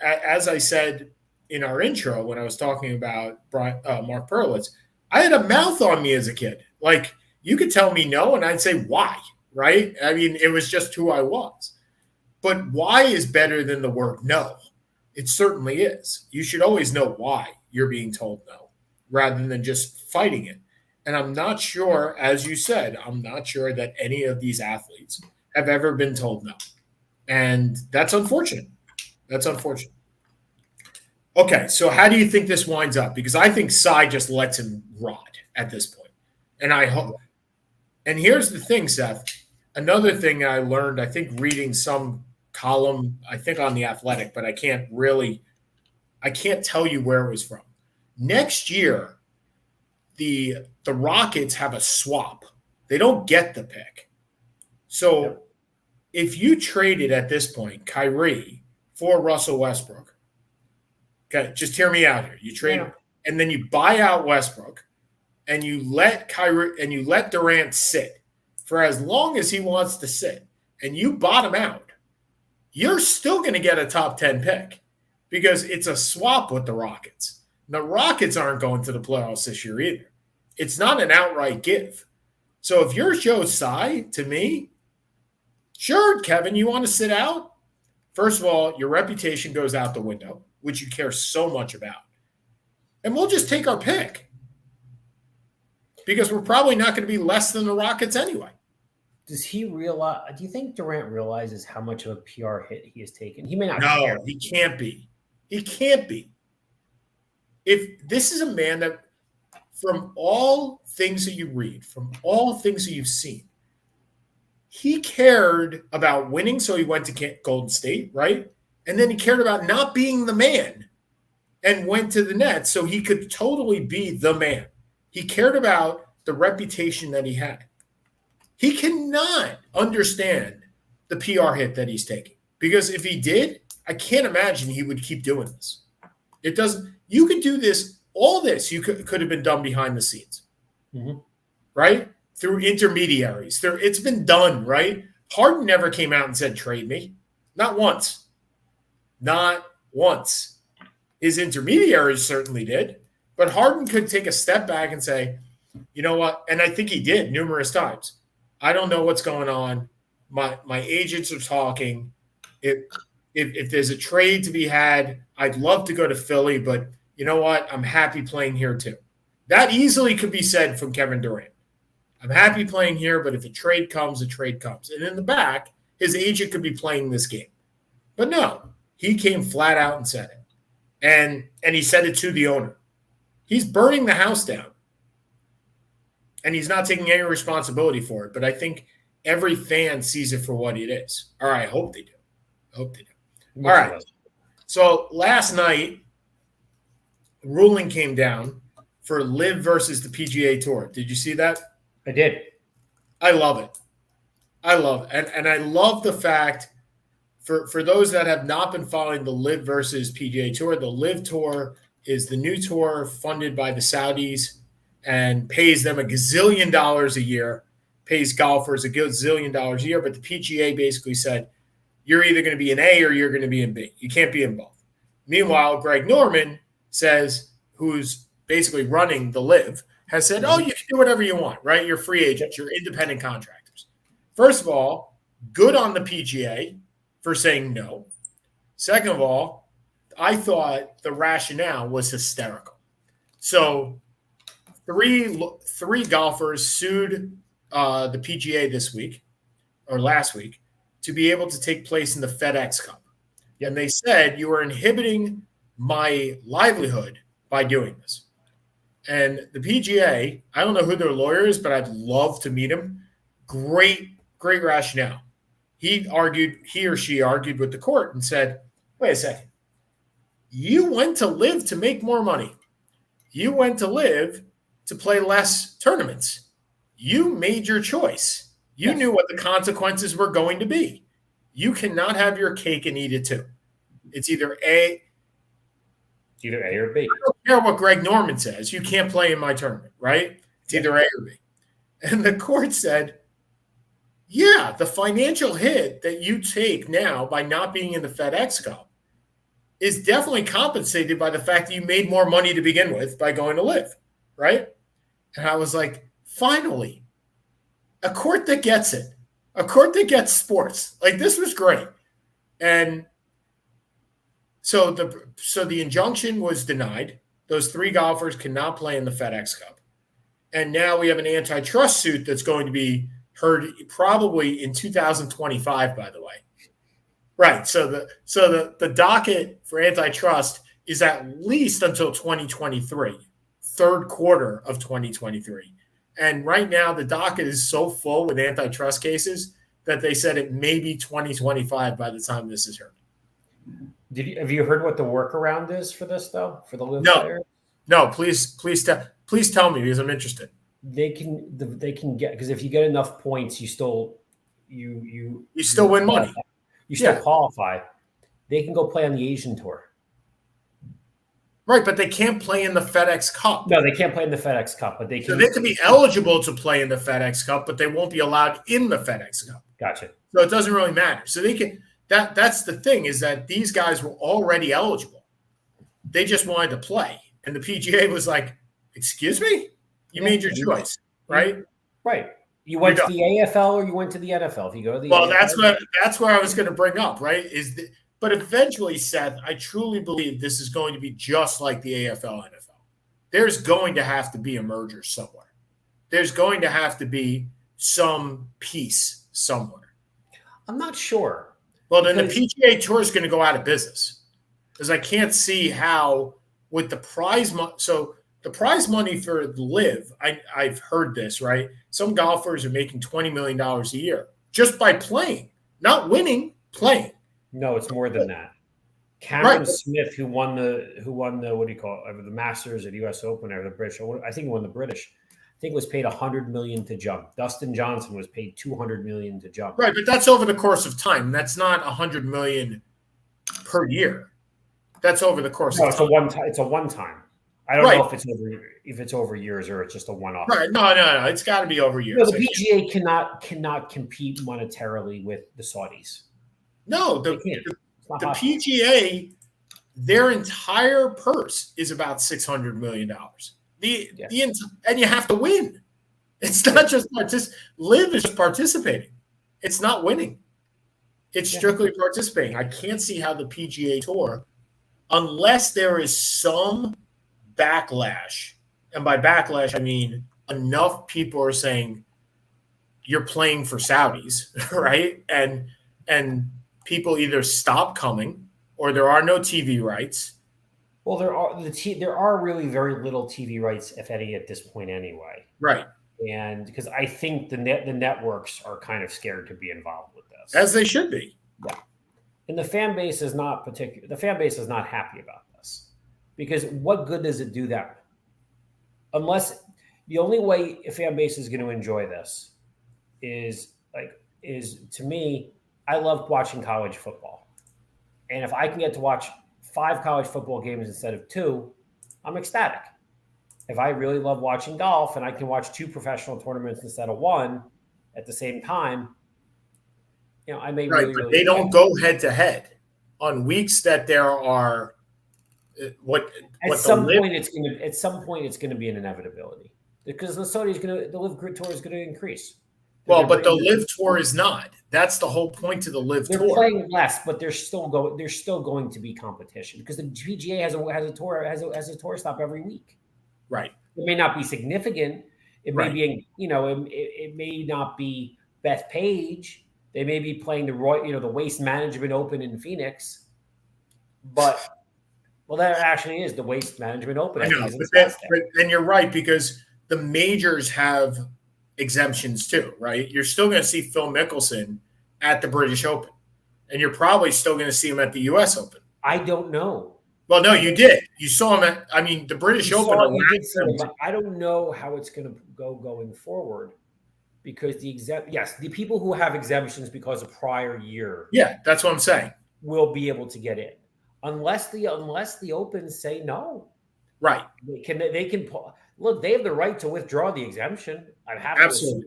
as I said in our intro, when I was talking about Mark Perlitz, I had a mouth on me as a kid. Like, you could tell me no, and I'd say why, right? I mean, it was just who I was. But why is better than the word no. It certainly is. You should always know why you're being told no, rather than just fighting it. And I'm not sure, as you said, I'm not sure that any of these athletes have ever been told no. And that's unfortunate. That's unfortunate. Okay, so how do you think this winds up? Because I think Cy just lets him rot at this point. And I hope. And here's the thing, Seth. Another thing I learned, I think, reading some column, I think on The Athletic, but I can't tell you where it was from. Next year, the Rockets have a swap. They don't get the pick. So if you traded at this point Kyrie for Russell Westbrook, okay, just hear me out here. You trade and then you buy out Westbrook and you let Kyrie and you let Durant sit for as long as he wants to sit, and you bottom out, you're still going to get a top 10 pick because it's a swap with the Rockets. The Rockets aren't going to the playoffs this year either. It's not an outright give. So if you're Joe Tsai, to me, sure, Kevin, you want to sit out? First of all, your reputation goes out the window, which you care so much about. And we'll just take our pick because we're probably not going to be less than the Rockets anyway. Does he realize? Do you think Durant realizes how much of a PR hit he has taken? He may not. No, he can't be. He can't be. If this is a man that, from all things that you read, from all things that you've seen, he cared about winning, so he went to Golden State, right? And then he cared about not being the man and went to the Nets so he could totally be the man. He cared about the reputation that he had. He cannot understand the PR hit that he's taking, because if he did, I can't imagine he would keep doing this. It doesn't. You could do this. All this you could have been done behind the scenes, right? Through intermediaries. It's been done, right? Harden never came out and said, trade me. Not once. Not once. His intermediaries certainly did. But Harden could take a step back and say, you know what? And I think he did numerous times. I don't know what's going on. My agents are talking. If there's a trade to be had, I'd love to go to Philly, but you know what? I'm happy playing here too. That easily could be said from Kevin Durant. I'm happy playing here, but if a trade comes, a trade comes. And in the back, his agent could be playing this game. But no, he came flat out and said it. And he said it to the owner. He's burning the house down. And he's not taking any responsibility for it. But I think every fan sees it for what it is. Or I hope they do. All right. So last night, ruling came down for LIV versus the PGA Tour. Did you see that? I did. I love it. And I love the fact for those that have not been following the LIV versus PGA Tour, the LIV Tour is the new tour funded by the Saudis and pays them $1 gazillion a year, pays golfers $1 gazillion a year. But the PGA basically said, you're either going to be in A or you're going to be in B. You can't be in both. Meanwhile, Greg Norman says, who's basically running the LIV, has said, oh, you can do whatever you want, right? You're free agents. You're independent contractors. First of all, good on the PGA for saying no. Second of all, I thought the rationale was hysterical. So three golfers sued the PGA this week or last week to be able to take place in the FedEx Cup. And they said, you are inhibiting my livelihood by doing this. And the PGA, I don't know who their lawyer is, but I'd love to meet him. Great rationale. He or she argued with the court and said, wait a second. You went to LIV to make more money. You went to LIV to play less tournaments. You made your choice. You knew what the consequences were going to be. You cannot have your cake and eat it too. It's either A or B. I don't care what Greg Norman says. You can't play in my tournament, right? It's either A or B. And the court said, yeah, the financial hit that you take now by not being in the FedEx Cup is definitely compensated by the fact that you made more money to begin with by going to LIV, right? And I was like, finally, a court that gets it, a court that gets sports. Like, this was great. And so the injunction was denied. Those three golfers cannot play in the FedEx Cup. And now we have an antitrust suit that's going to be heard probably in 2025, by the way. Right. So the docket for antitrust is at least until 2023, third quarter of 2023. And right now the docket is so full with antitrust cases that they said it may be 2025 by the time this is heard. Have you heard what the workaround is for this though? For the LIV players? No, please tell me because I'm interested. They can get, because if you get enough points, you still win money. You still qualify. They can go play on the Asian tour. Right, but they can't play in the FedEx Cup. No, they can't play in the FedEx Cup, but they can. So they can be eligible to play in the FedEx Cup, but they won't be allowed in the FedEx Cup. Gotcha. So it doesn't really matter. So they can. That's the thing, is that these guys were already eligible. They just wanted to play, and the PGA was like, "Excuse me, you made your choice, right?" Right. You went to the AFL or you went to the NFL. If you go to the AFL, that's what I was going to bring up, right? But eventually, Seth, I truly believe this is going to be just like the AFL, NFL. There's going to have to be a merger somewhere. There's going to have to be some piece somewhere. I'm not sure. Well, then the PGA Tour is going to go out of business, because I can't see how with the prize money. So the prize money for LIV, I've heard this, right? Some golfers are making $20 million a year just by playing, not winning, playing. No, it's more than that. Cameron Smith, who won the what do you call it, the Masters at US Open or the British? I think he won the British. I think was paid $100 million to jump. Dustin Johnson was paid $200 million to jump. Right, but that's over the course of time. That's not $100 million per year. That's over the course. No, of time. It's a one time. I don't know if it's over years or it's just a one-off. Right? No. It's got to be over years. No, the PGA cannot compete monetarily with the Saudis. No, the PGA, their entire purse is about $600 million. And you have to win. It's not just LIV is just participating. It's not winning. It's strictly participating. I can't see how the PGA Tour, unless there is some backlash, and by backlash I mean enough people are saying you're playing for Saudis, right? And people either stop coming or there are no TV rights. Well, there are really very little TV rights, if any, at this point anyway. Right. And because I think the networks are kind of scared to be involved with this, as they should be. Yeah, and the fan base is not happy about this, because what good does it do them? Unless the only way a fan base is going to enjoy this is to me, I love watching college football, and if I can get to watch 5 college football games instead of 2, I'm ecstatic. If I really love watching golf and I can watch 2 professional tournaments instead of 1 at the same time, I may right, really, but really they don't go head to head on weeks that there are at some point it's going to be an inevitability, because the LIV Tour is going to increase. Well, but the LIV Tour is not. That's the whole point to the LIV Tour. They're playing less, but there's still going to be competition, because the PGA has a tour stop every week. Right. It may not be significant. It may be, it may not be Bethpage. They may be playing the Waste Management Open in Phoenix, but that actually is the Waste Management Open. I know, but then you're right, because the majors have exemptions too, right? You're still going to see Phil Mickelson at the British Open, and you're probably still going to see him at the U.S. Open. I don't know. Well, no, you did. You saw him at. I mean, the British Open. I don't know how it's going to go going forward, because the people who have exemptions because of prior year. Yeah, that's what I'm saying. Will be able to get in, unless the Opens say no. Right. They can look. They have the right to withdraw the exemption. I have to assume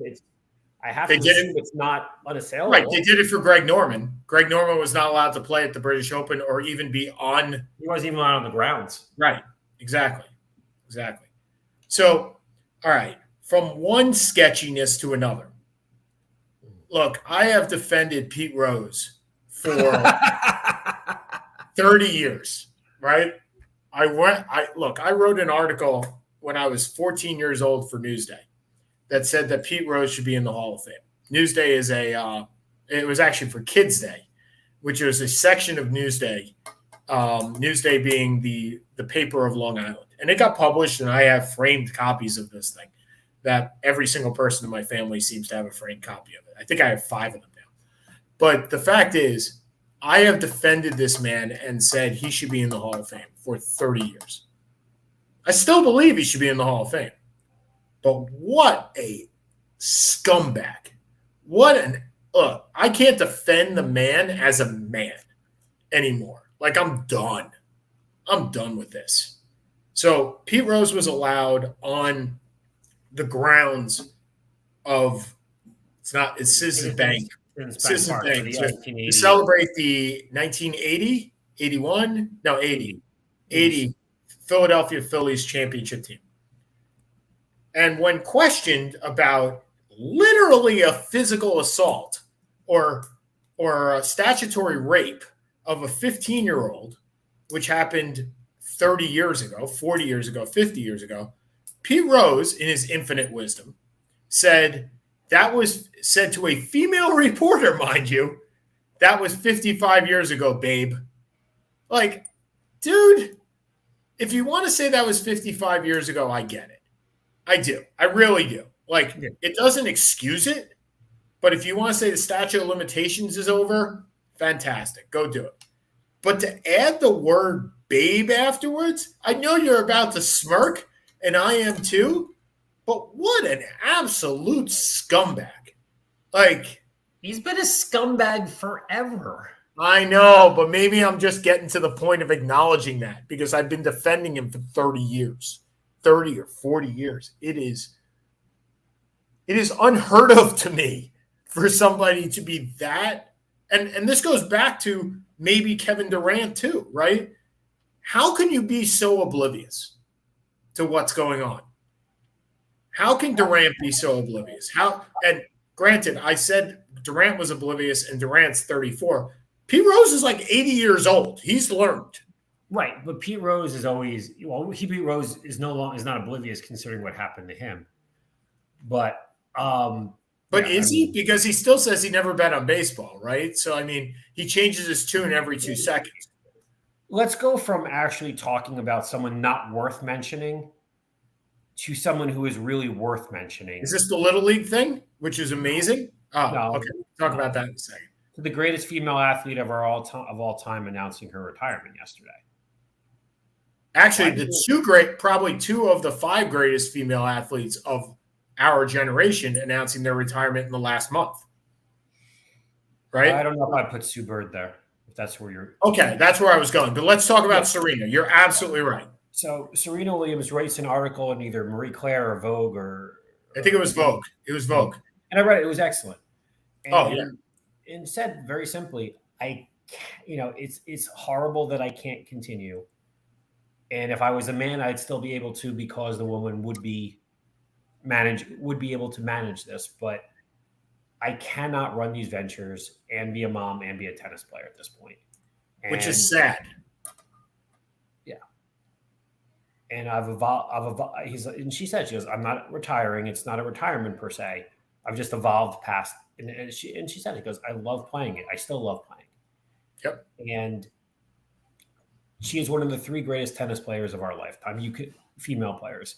it's not unassailable. Right. They did it for Greg Norman. Greg Norman was not allowed to play at the British Open or even be on. He wasn't even on the grounds. Right. Exactly. So, all right. From one sketchiness to another. Look, I have defended Pete Rose for 30 years, right? I wrote an article when I was 14 years old for Newsday that said that Pete Rose should be in the Hall of Fame. Newsday is it was actually for Kids Day, which was a section of Newsday, Newsday being the paper of Long Island. And it got published, and I have framed copies of this thing that every single person in my family seems to have a framed copy of it. I think I have 5 of them now. But the fact is, I have defended this man and said he should be in the Hall of Fame for 30 years. I still believe he should be in the Hall of Fame. But what a scumbag. I can't defend the man as a man anymore. Like, I'm done. I'm done with this. So Pete Rose was allowed on the grounds of Citizens Bank. Citizens Bank to celebrate the 80 Philadelphia Phillies championship team. And when questioned about literally a physical assault or a statutory rape of a 15-year-old, which happened 30 years ago, 40 years ago, 50 years ago, Pete Rose, in his infinite wisdom, said that was said to a female reporter, mind you, that was 55 years ago, babe. Like, dude, if you want to say that was 55 years ago, I get it. I do. I really do. Like, it doesn't excuse it, but if you want to say the statute of limitations is over, fantastic. Go do it. But to add the word babe afterwards, I know you're about to smirk, and I am too, but what an absolute scumbag. Like, he's been a scumbag forever. I know, but maybe I'm just getting to the point of acknowledging that, because I've been defending him for 30 years, 30 or 40 years. It is unheard of to me for somebody to be that. And this goes back to maybe Kevin Durant too, right? How can you be so oblivious to what's going on? How can Durant be so oblivious? And granted, I said Durant was oblivious and Durant's 34. Pete Rose is like 80 years old. He's learned. Right, but Pete Rose is always Pete Rose is not oblivious considering what happened to him. But But is he? Because he still says he never bet on baseball, right? So, I mean, he changes his tune every 2 seconds. Let's go from actually talking about someone not worth mentioning to someone who is really worth mentioning. Is this the Little League thing, which is amazing? Oh, no, okay. We'll talk about that in a second. The greatest female athlete of all time announcing her retirement yesterday. Actually, probably 2 of the 5 greatest female athletes of our generation announcing their retirement in the last month. Right? I don't know if I put Sue Bird there. If that's where you're. Okay, that's where I was going. But let's talk about Serena. You're absolutely right. So Serena Williams writes an article in either Marie Claire or Vogue I think it was Vogue. It was Vogue. And I read it. It was excellent. And, and said very simply, it's horrible that I can't continue. And if I was a man, I'd still be able to, because the woman would be able to manage this. But I cannot run these ventures and be a mom and be a tennis player at this point. Which is sad. Yeah. And I've evolved. And she said, I'm not retiring. It's not a retirement per se. I've just evolved past. And she said, she goes, I love playing it. I still love playing. Yep. And she is one of the 3 greatest tennis players of our lifetime. Female players.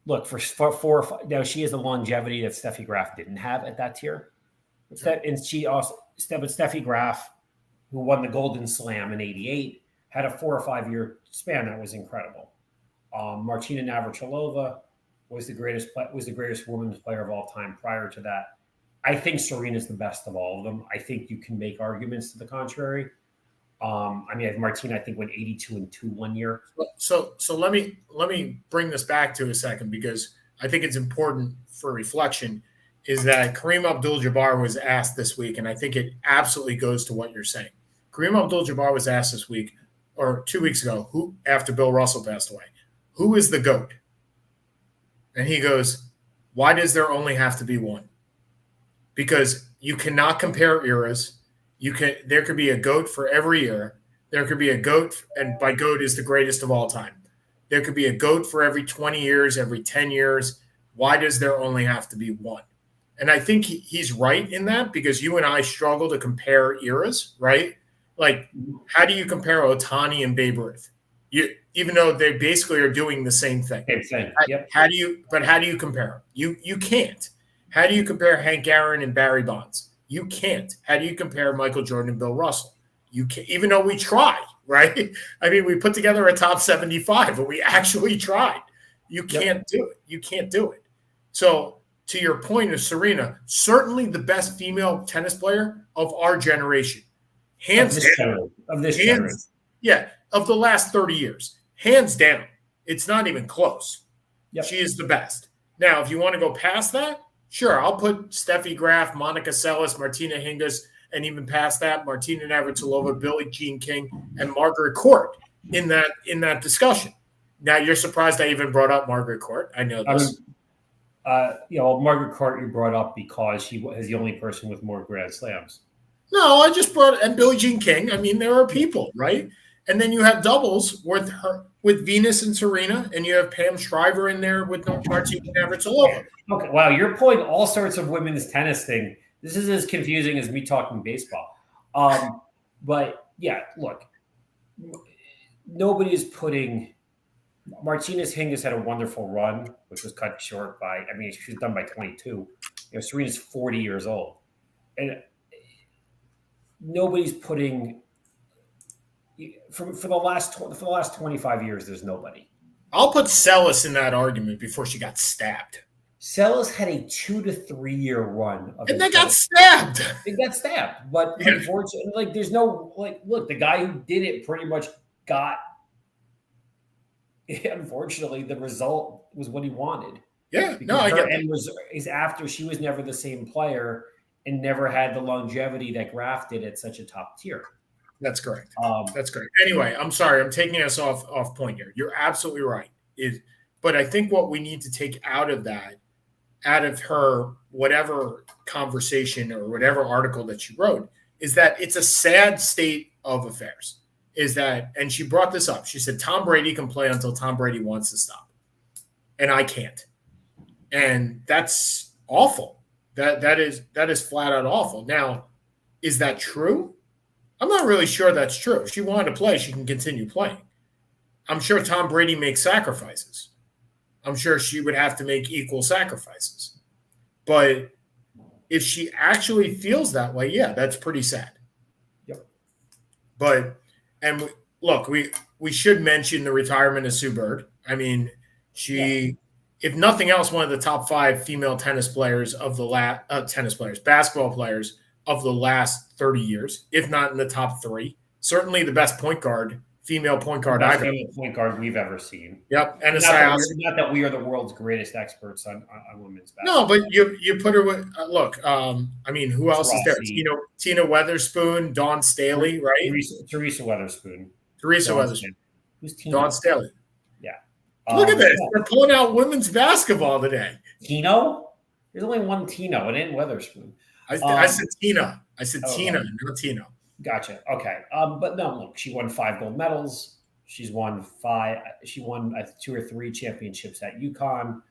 Look, for 4 or 5, now she has the longevity that Steffi Graf didn't have at that tier. And she also, Steffi Graf, who won the Golden Slam in '88, had a 4 or 5 year span that was incredible. Martina Navratilova was the greatest women's player of all time prior to that. I think Serena's the best of all of them. I think you can make arguments to the contrary. Martina, I think, went 82-2 one year. So let me bring this back to a second, because I think it's important for reflection. Is that Kareem Abdul-Jabbar was asked this week, and I think it absolutely goes to what you're saying. Kareem Abdul-Jabbar was asked this week, or 2 weeks ago, after Bill Russell passed away, who is the GOAT? And he goes, why does there only have to be one? Because you cannot compare eras. There could be a GOAT for every era. There could be a GOAT, and by GOAT is the greatest of all time. There could be a GOAT for every 20 years, every 10 years. Why does there only have to be one? And I think he's right in that, because you and I struggle to compare eras, right? Like, how do you compare Ohtani and Babe Ruth? Even though they basically are doing the same thing. Yep. How do you compare them? You can't. How do you compare Hank Aaron and Barry Bonds? You can't. How do you compare Michael Jordan and Bill Russell? You can't, even though we try, right? I mean, we put together a top 75, but we actually tried. You can't do it. You can't do it. So, to your point of Serena, certainly the best female tennis player of our generation. Hands down. Of this generation. Yeah, of the last 30 years. Hands down. It's not even close. Yep. She is the best. Now, if you want to go past that, sure, I'll put Steffi Graf, Monica Seles, Martina Hingis, and even past that, Martina Navratilova, Billie Jean King, and Margaret Court in that discussion. Now, you're surprised I even brought up Margaret Court. I know this. Margaret Court you brought up because she is the only person with more Grand Slams. No, I just and Billie Jean King. I mean, there are people, right? And then you have doubles with Venus and Serena, and you have Pam Shriver in there with Martina Navratilova. Okay, wow, you're pulling all sorts of women's tennis thing. This is as confusing as me talking baseball. But yeah, look, nobody is putting. Martinez Hingis had a wonderful run, which was cut short by. I mean, she was done by 22. Serena's 40 years old, and nobody's putting. For the last 25 years, there's nobody. I'll put Seles in that argument before she got stabbed. Seles had a 2 to 3 year run, and they got stabbed. They got stabbed, but unfortunately, there's no look. The guy who did it pretty much got. Unfortunately, the result was what he wanted. Yeah, no, I get that. Is after she was never the same player and never had the longevity that Graf did at such a top tier. That's correct. That's correct. Anyway, I'm sorry. I'm taking us off point here. You're absolutely right. But I think what we need to take out of her whatever conversation or whatever article that she wrote, is that it's a sad state of affairs. And she brought this up. She said, Tom Brady can play until Tom Brady wants to stop. And I can't. And that's awful. That is flat out awful. Now, is that true? I'm not really sure that's true. If she wanted to play, she can continue playing. I'm sure Tom Brady makes sacrifices. I'm sure she would have to make equal sacrifices. But if she actually feels that way, yeah, that's pretty sad. Yep. But look, we should mention the retirement of Sue Bird. I mean, she, if nothing else, one of the top 5 female basketball players of the last 30 years, if not in the top 3. Certainly the best female point guard I've ever seen. Point guard we've ever seen. Yep. And not that we are the world's greatest experts on women's basketball. No, but you put her with look. I mean, who else is there? Tina Weatherspoon, Dawn Staley, right? Teresa Weatherspoon. Who's Tina? Dawn Staley. Yeah. Look at this. They're pulling out women's basketball today. Tino? There's only one Tino. It ain't Weatherspoon. I said Tina. I said Tina, not Tino. Gotcha. Okay. But no, look, she won 5 gold medals. She won 2 or 3 championships at UConn.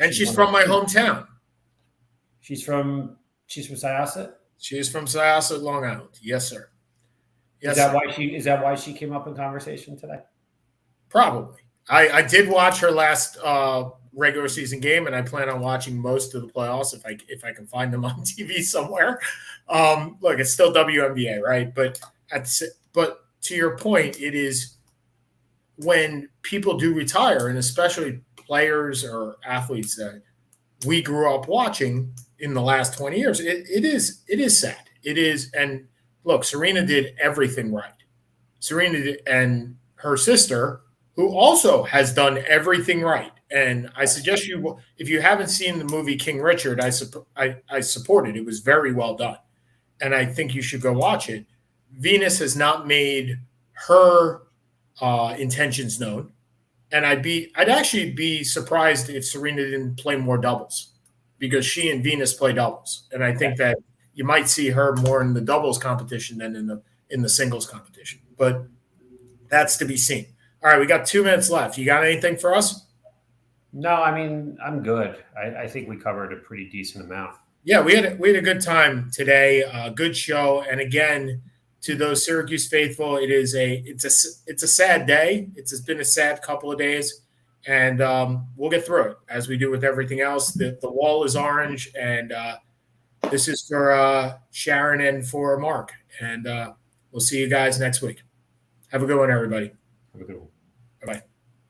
And she's from my hometown. She's from Syosset? She is from Syosset, Long Island. Yes, sir. Yes. Is that why she came up in conversation today? Probably. I did watch her last regular season game, and I plan on watching most of the playoffs if I can find them on TV somewhere. Look, it's still WNBA, right? But to your point, it is when people do retire, and especially players or athletes that we grew up watching in the last 20 years, it is sad. It is, and look, Serena did everything right. Serena did, and her sister, who also has done everything right. And I suggest you, if you haven't seen the movie King Richard, I support it. It was very well done. And I think you should go watch it. Venus has not made her intentions known. And I'd actually be surprised if Serena didn't play more doubles, because she and Venus play doubles. And I think that you might see her more in the doubles competition than in the singles competition. But that's to be seen. All right, we got 2 minutes left. You got anything for us? No, I mean, I'm good. I think we covered a pretty decent amount. Yeah, we had a good time today. Good show. And again, to those Syracuse faithful, it's a sad day. It's been a sad couple of days, and we'll get through it as we do with everything else. The wall is orange, and this is for Sharon and for Mark. And we'll see you guys next week. Have a good one, everybody. Have a good one.